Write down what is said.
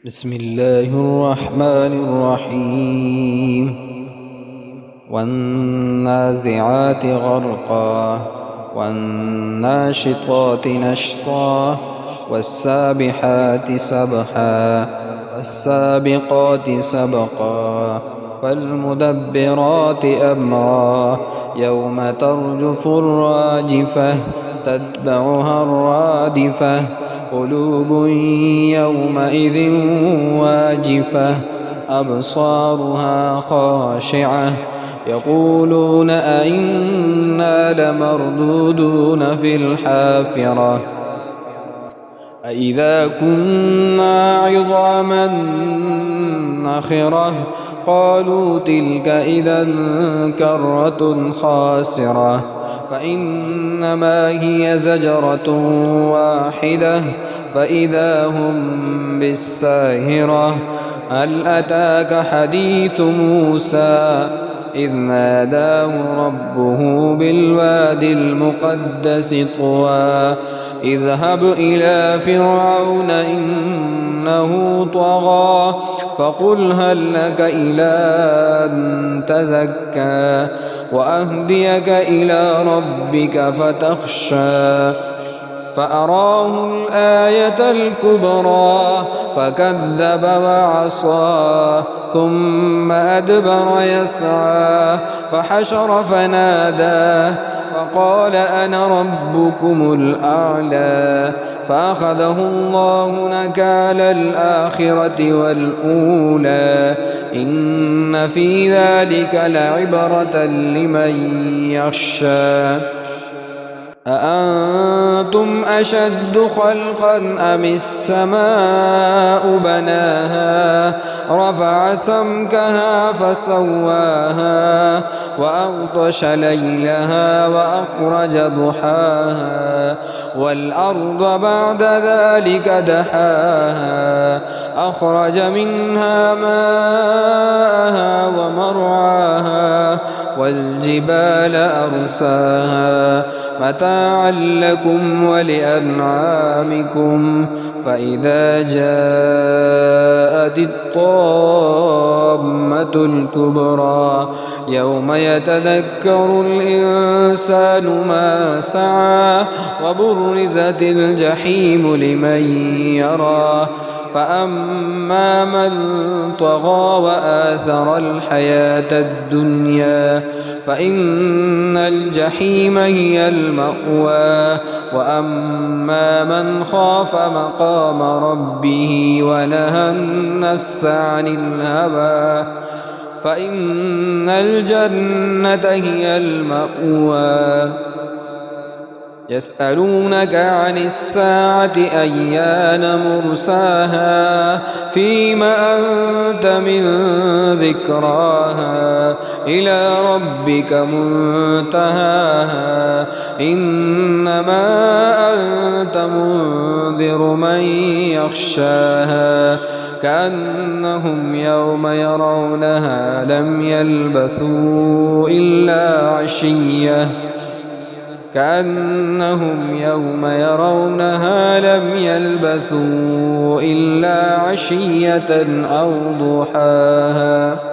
بسم الله الرحمن الرحيم والنازعات غرقا والناشطات نشطا والسابحات سبحا والسابقات سبقا فالمدبرات أمرا يوم ترجف الراجفة تتبعها الرادفة قلوب يومئذ واجفة أبصارها خاشعة يقولون أئنا لمردودون في الحافرة أئذا كنا عظاما نخرة قالوا تلك إذا كرة خاسرة فإنما هي زجرة واحدة فإذا هم بالساهرة هل أتاك حديث موسى إذ ناداه ربه بالوادي المقدس طوى اذهب إلى فرعون إنه طغى فقل هل لك إلى أن تزكى وأهديك إلى ربك فتخشى فأراه الآية الكبرى فكذب وعصى ثم أدبر يسعى فحشر فنادى فقال أنا ربكم الأعلى فأخذه الله نكال الآخرة والأولى إن في ذلك لعبرة لمن يخشى أأنتم أشد خلقا أم السماء بناها رفع سمكها فسواها وأغطش ليلها وأخرج ضحاها والأرض بعد ذلك دحاها أخرج منها ماءها ومرعاها والجبال أرساها متاعا لكم ولأنعامكم فإذا جاءت الطامة الكبرى يوم يتذكر الإنسان ما سعى وبرزت الجحيم لمن يرى فأما من طغى وآثر الحياة الدنيا فإن الجحيم هي المأوى وأما من خاف مقام ربه ونهى النفس عن الهوى فإن الجنة هي المأوى يسألونك عن الساعة أيان مرساها فيم أنت من ذكراها إلى ربك منتهاها إنما أنت منذر من يخشاها كأنهم يوم يرونها لم يلبثوا إلا عشية كأنهم يوم يرونها لم يلبثوا إلا عشية أو ضحاها